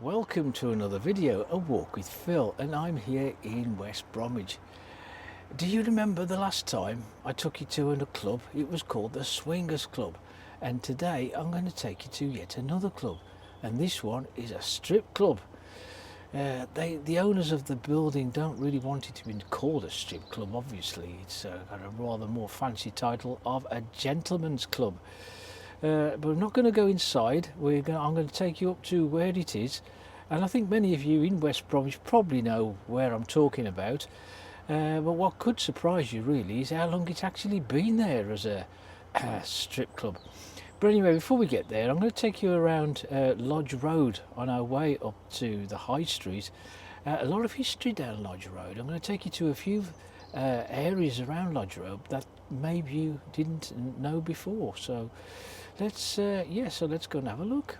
Welcome to another video, A Walk with Phil, and I'm here in West Bromwich. Do you remember the last time I took you to a club? It was called the Swingers Club, and today I'm going to take you to yet another club, and this one is a strip club. The owners of the building don't really want it to be called a strip club, obviously. It's got a rather more fancy title of a gentleman's club. But we're not going to go inside. I'm going to take you up to where it is, and I think many of you in West Bromwich probably know where I'm talking about. But what could surprise you really is how long it's actually been there as a strip club. But anyway, before we get there, I'm going to take you around Lodge Road on our way up to the High Street. A lot of history down Lodge Road. I'm going to take you to a few areas around Lodge Road that maybe you didn't know before. So let's go and have a look.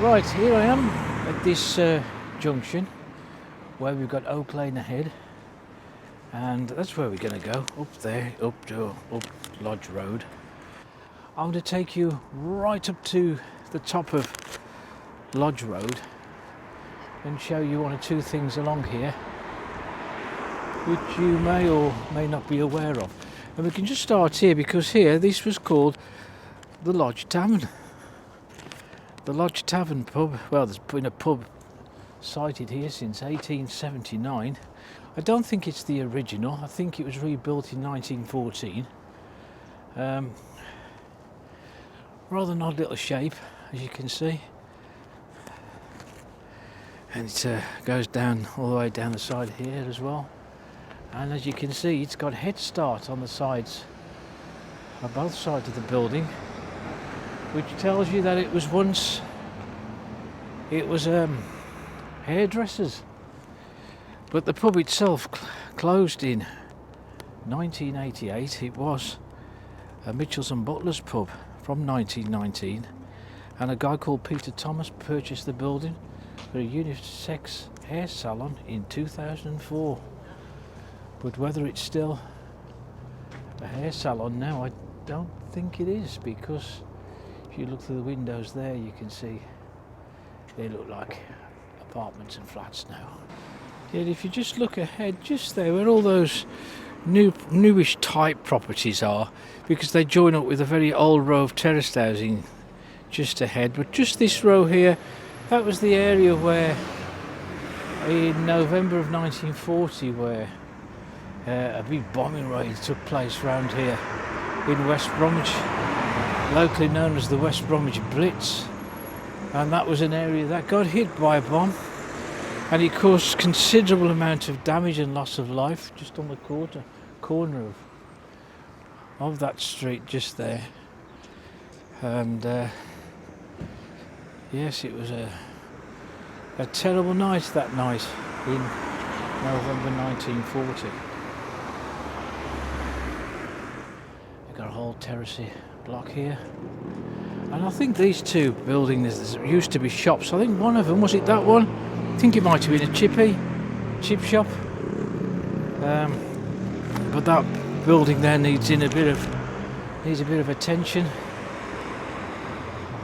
Right, here I am at this junction where we've got Oak Lane ahead, and that's where we're going to go, up there, up Lodge Road. I'm going to take you right up to the top of Lodge Road and show you one or two things along here which you may or may not be aware of. And we can just start here, because here this was called the Lodge Tavern. The Lodge Tavern pub. Well, there's been a pub sited here since 1879. I don't think it's the original. I think it was rebuilt in 1914. Rather an odd little shape, as you can see, and it goes down all the way down the side here as well. And as you can see, it's got Head Start on the sides, on both sides of the building, which tells you that it was once hairdressers. But the pub itself closed in 1988. It was a Mitchells and Butlers pub from 1919, and a guy called Peter Thomas purchased the building for a unisex hair salon in 2004. But whether it's still a hair salon now, I don't think it is, because if you look through the windows there, you can see they look like apartments and flats now. Yet if you just look ahead, just there where all those newish type properties are, because they join up with a very old row of terraced housing just ahead. But just this row here, that was the area where in November of 1940 where a big bombing raid took place around here in West Bromwich, locally known as the West Bromwich Blitz. And that was an area that got hit by a bomb, and it caused considerable amount of damage and loss of life just on the corner of that street just there. And yes, it was a terrible night that night in November 1940. We've got a whole terracey block here, and I think these two buildings used to be shops. I think one of them, was it that one? I think it might have been a chip shop. But that building there needs a bit of attention.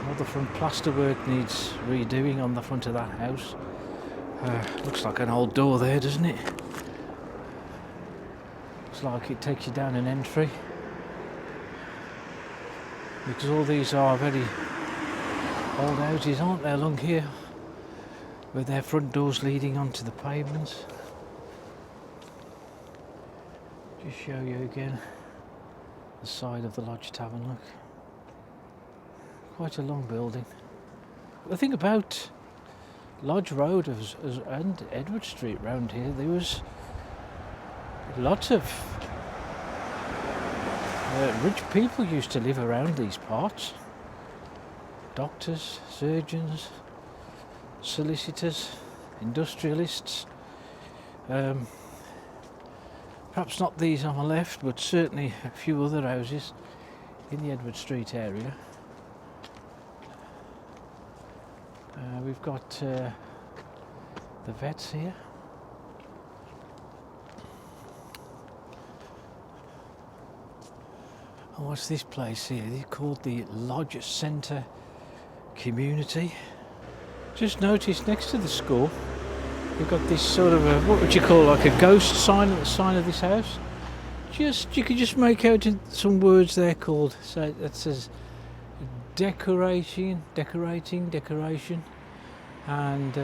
All the front plasterwork needs redoing on the front of that house. Looks like an old door there, doesn't it? Looks like it takes you down an entry, because all these are very old houses, aren't they, along here, with their front doors leading onto the pavements. Just show you again the side of the Lodge Tavern. Look, quite a long building. The thing about Lodge Road and Edward Street round here, there was lots of rich people used to live around these parts. Doctors, surgeons, solicitors, industrialists. Perhaps not these on the left, but certainly a few other houses in the Edward Street area. We've got the vets here. And what's this place here? It's called the Lodge Centre Community. Just noticed next to the school we've got this sort of a, what would you call, like a ghost sign at the sign of this house. You could just make out some words there called, so that says decorating, and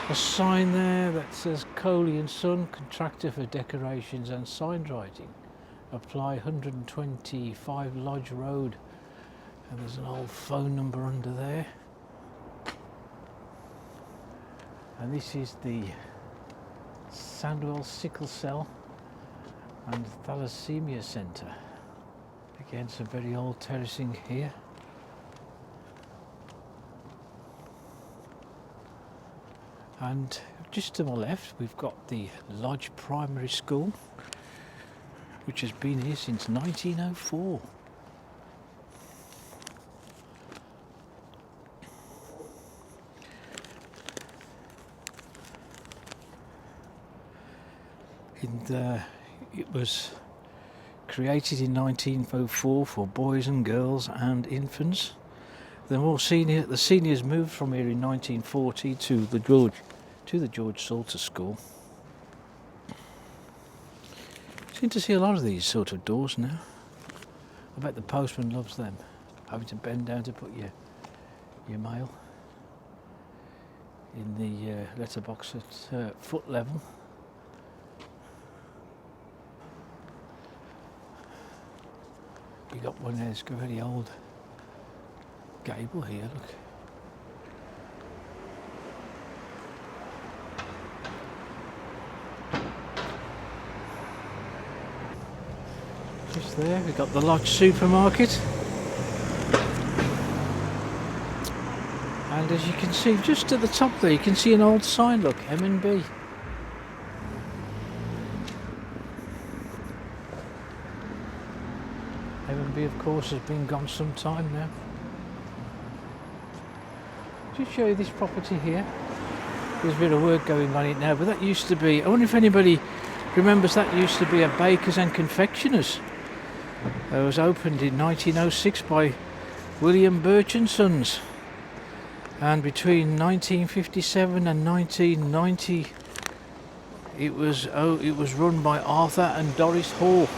a sign there that says Coley and Son, contractor for decorations and sign writing. Apply 125 Lodge Road, and there's an old phone number under there. And this is the Sandwell Sickle Cell and Thalassemia Centre. Again, some very old terracing here. And just to my left we've got the Lodge Primary School, which has been here since 1904. It was created in 1904 for boys and girls and infants. The seniors moved from here in 1940 to the George Salter School. Seem to see a lot of these sort of doors now. I bet the postman loves them, having to bend down to put your mail in the letterbox at foot level. You got one there, it's got a very old gable here, look. Just there, we've got the Lodge Supermarket. And as you can see, just at the top there, you can see an old sign, look, M&B. M&B, of course, has been gone some time now. Just show you this property here. There's a bit of work going on it now, but that used to be, I wonder if anybody remembers, that used to be a baker's and confectioner's. It was opened in 1906 by William Birch and Sons, and between 1957 and 1990 it was run by Arthur and Doris Hall.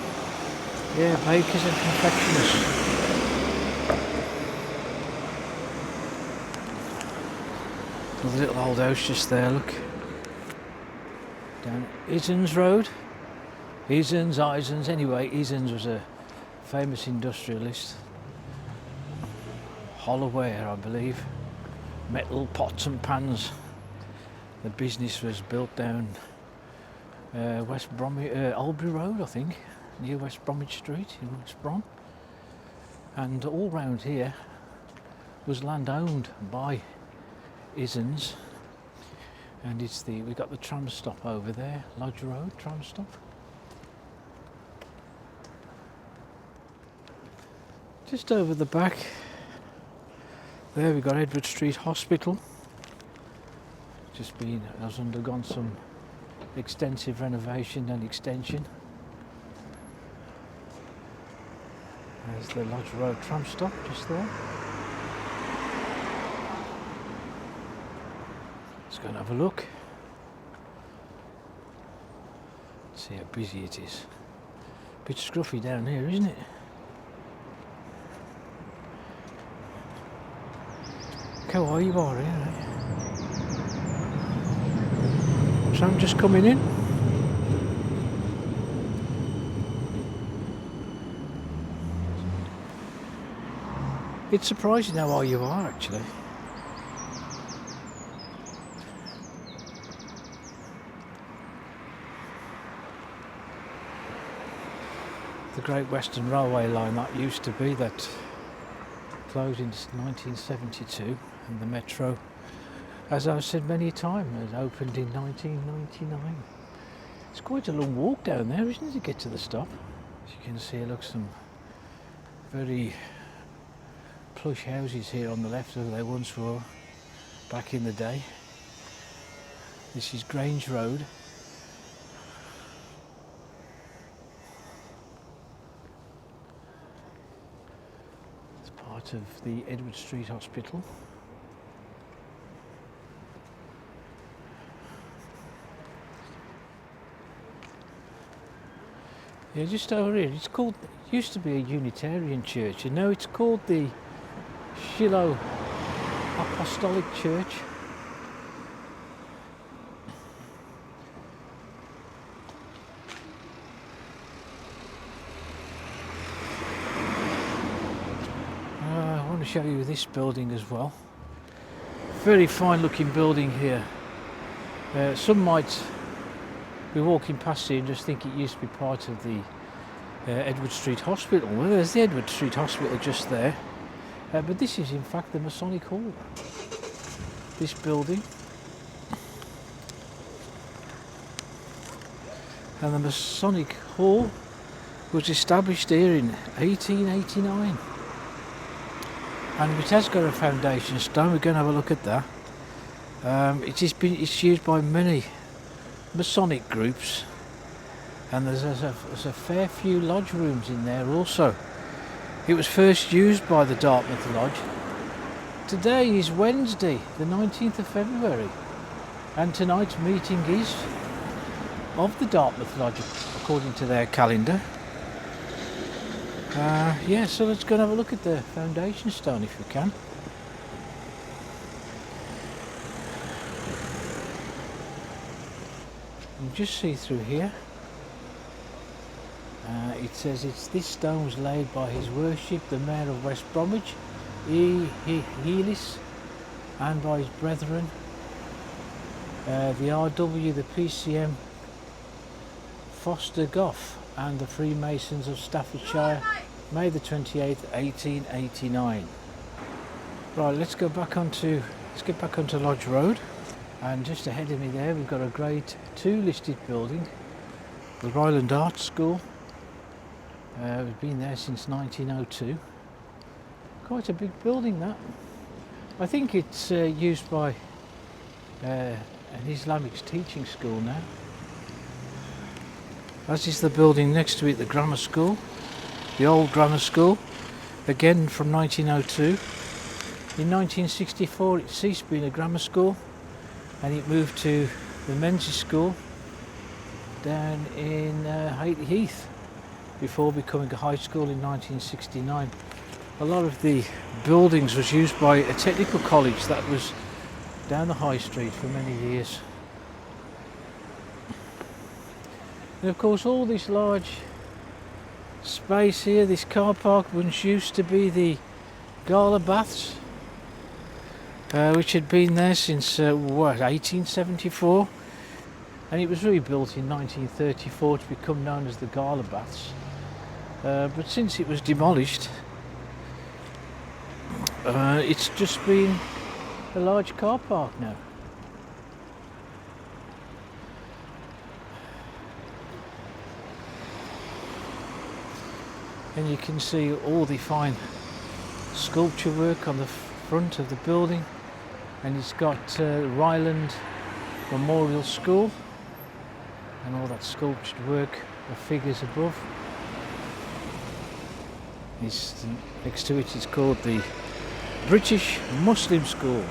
Yeah, bakers and confectioners. Another little old house just there, look. Down Isons Road. Isons, anyway, Isons was a famous industrialist. Hollowware, I believe. Metal pots and pans. The business was built down West Bromwich, Albury Road, I think, near West Bromwich Street in West Brom. And all round here was land owned by Isons. And we've got the tram stop over there, Lodge Road tram stop. Just over the back there we've got Edward Street Hospital. Has undergone some extensive renovation and extension. There's the Lodge Road tram stop just there. Let's go and have a look. See how busy it is. Bit scruffy down here, isn't it? How are you all right? Tram just coming in. It's surprising how high you are, actually. The Great Western Railway line that used to be, that closed in 1972, and the metro, as I've said many a time, has opened in 1999. It's quite a long walk down there, isn't it, to get to the stop? As you can see, look, some very plush houses here on the left, as they once were back in the day. This is Grange Road. It's part of the Edward Street Hospital. Yeah, just over here. It's called, used to be a Unitarian church, and now it's called the Shiloh Apostolic Church. I want to show you this building as well. Very fine looking building here. Some might be walking past here and just think it used to be part of the Edward Street Hospital. Well, there's the Edward Street Hospital just there. But this is in fact the Masonic Hall. This building. And the Masonic Hall was established here in 1889. And it has got a foundation stone. We're going to have a look at that. It's used by many Masonic groups, and there's a fair few lodge rooms in there also. It was first used by the Dartmouth Lodge. Today is Wednesday, the 19th of February, and tonight's meeting is of the Dartmouth Lodge according to their calendar. Yeah, so let's go and have a look at the foundation stone if we can. You just see through here. It says this stone was laid by His Worship the Mayor of West Bromwich, Heelis, and by his brethren, the RW, the PCM, Foster Goff, and the Freemasons of Staffordshire, May the 28th, 1889. Right, let's get back onto Lodge Road. And just ahead of me there, we've got a Grade 2 listed building, the Ryland Art School. We've been there since 1902. Quite a big building, that. I think it's used by an Islamic teaching school now. As is the building next to it, the grammar school, the old grammar school, again from 1902. In 1964 it ceased being a grammar school, and it moved to the men's school down in Hatley Heath before becoming a high school in 1969. A lot of the buildings was used by a technical college that was down the high street for many years. And of course all this large space here, this car park, once used to be the Gala Baths, which had been there since 1874, and it was rebuilt in 1934 to become known as the Gala Baths. But since it was demolished, it's just been a large car park now. And you can see all the fine sculpture work on the front of the building, and it's got Ryland Memorial School and all that sculptured work of figures above. Next to it is called the British Muslim School,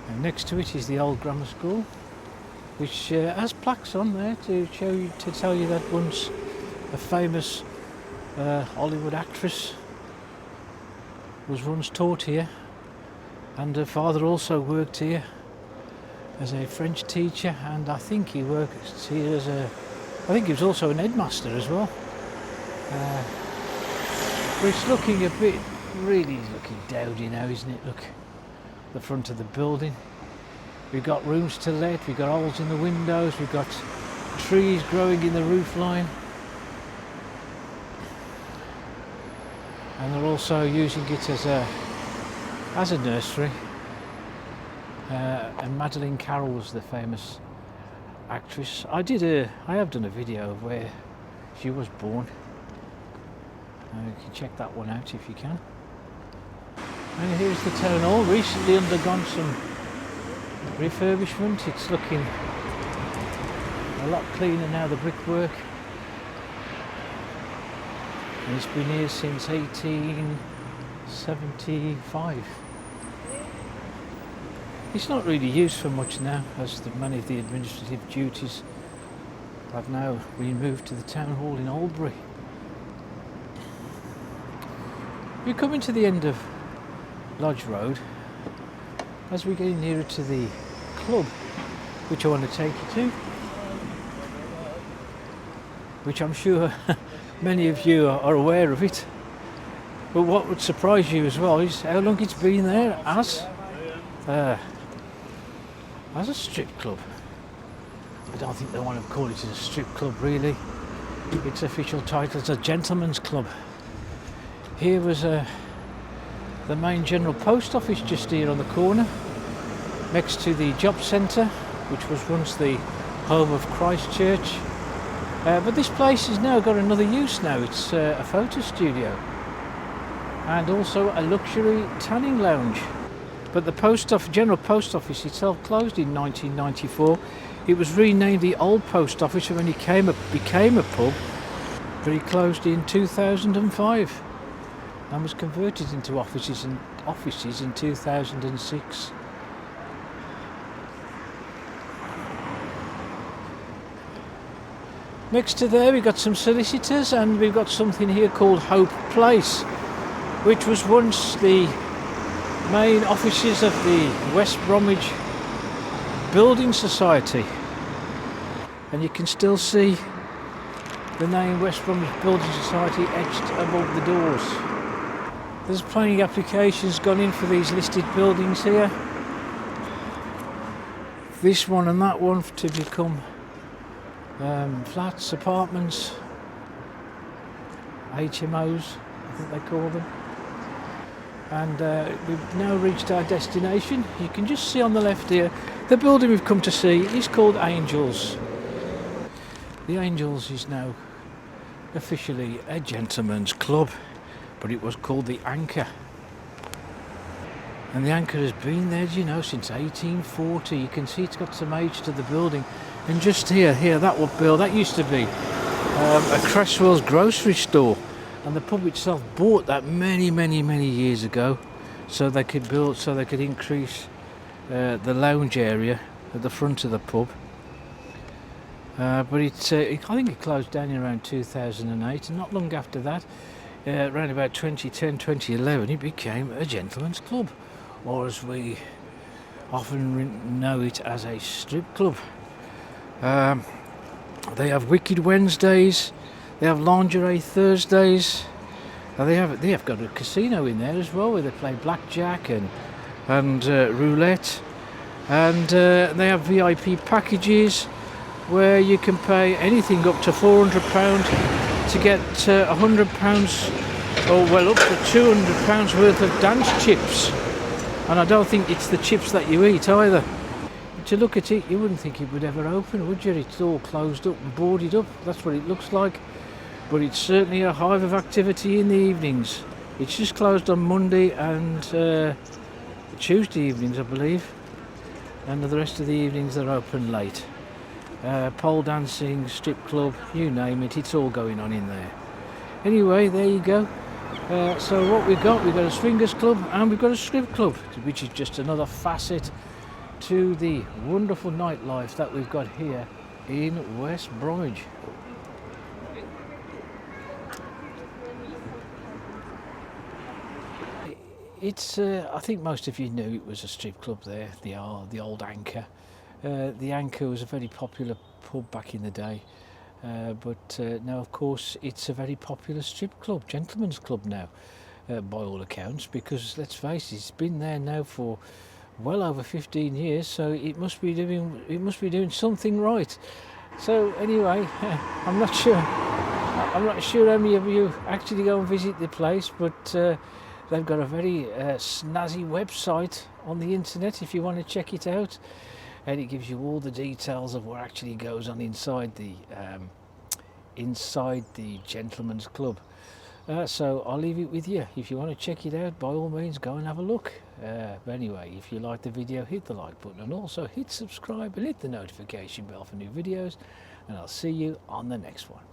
and next to it is the old grammar school, which has plaques on there to tell you that once a famous Hollywood actress was once taught here, and her father also worked here as a French teacher, and I think he worked here as I think he was also an headmaster as well. But it's looking a bit, really looking dowdy now, isn't it? Look, the front of the building. We've got rooms to let, we've got holes in the windows, we've got trees growing in the roof line. And they're also using it as a nursery. And Madeleine Carroll was the famous actress. I have done a video of where she was born. You can check that one out if you can. And here's the town hall, recently undergone some refurbishment. It's looking a lot cleaner now, the brickwork. And it's been here since 1875. It's not really used for much now, as many of the administrative duties have now been moved to the town hall in Albury. We're coming to the end of Lodge Road as we get nearer to the club, which I want to take you to, which I'm sure many of you are aware of it. But what would surprise you as well is how long it's been there as a strip club. I don't think they want to call it a strip club really. Its official title is a gentleman's club. Here was the main general post office just here on the corner, next to the job centre, which was once the home of Christchurch. But this place has now got another use now. It's a photo studio and also a luxury tanning lounge. But the general post office itself closed in 1994. It was renamed the Old Post Office when it became a pub, but it closed in 2005 and was converted into offices in 2006. Next to there we've got some solicitors, and we've got something here called Hope Place, which was once the main offices of the West Bromwich Building Society, and you can still see the name West Bromwich Building Society etched above the doors. There's planning applications gone in for these listed buildings here, this one and that one, to become flats, apartments, HMOs I think they call them. And we've now reached our destination. You can just see on the left here, the building we've come to see is called Angels. The Angels is now officially a gentleman's club, but it was called the Anchor. And the Anchor has been there, you know, since 1840. You can see it's got some age to the building. And just here, that used to be a Cresswell's grocery store. And the pub itself bought that many years ago, so they could increase the lounge area at the front of the pub. But I think it closed down in around 2008, and not long after that, around about 2010, 2011, it became a gentleman's club, or as we often know it as a strip club. They have Wicked Wednesdays. They have lingerie Thursdays. They have got a casino in there as well, where they play blackjack and roulette. And they have VIP packages where you can pay anything up to £400 to get £100 or well up to £200 worth of dance chips. And I don't think it's the chips that you eat either. To look at it, you wouldn't think it would ever open, would you? It's all closed up and boarded up. That's what it looks like. But it's certainly a hive of activity in the evenings. It's just closed on Monday and Tuesday evenings, I believe. And the rest of the evenings they're open late. Pole dancing, strip club, you name it, it's all going on in there. Anyway, there you go. So what we've got a swingers club and we've got a strip club, which is just another facet to the wonderful nightlife that we've got here in West Bromwich. It's I think most of you knew it was a strip club there, the old Anchor. The Anchor was a very popular pub back in the day, but now of course it's a very popular strip club, gentleman's club now, by all accounts, because let's face it, it's been there now for well over 15 years, so it must be doing something right. So anyway, I'm not sure how many of you actually go and visit the place, but they've got a very snazzy website on the internet if you want to check it out, and it gives you all the details of what actually goes on inside the gentleman's club. So I'll leave it with you. If you want to check it out, by all means go and have a look. But anyway, if you like the video, hit the like button and also hit subscribe and hit the notification bell for new videos, and I'll see you on the next one.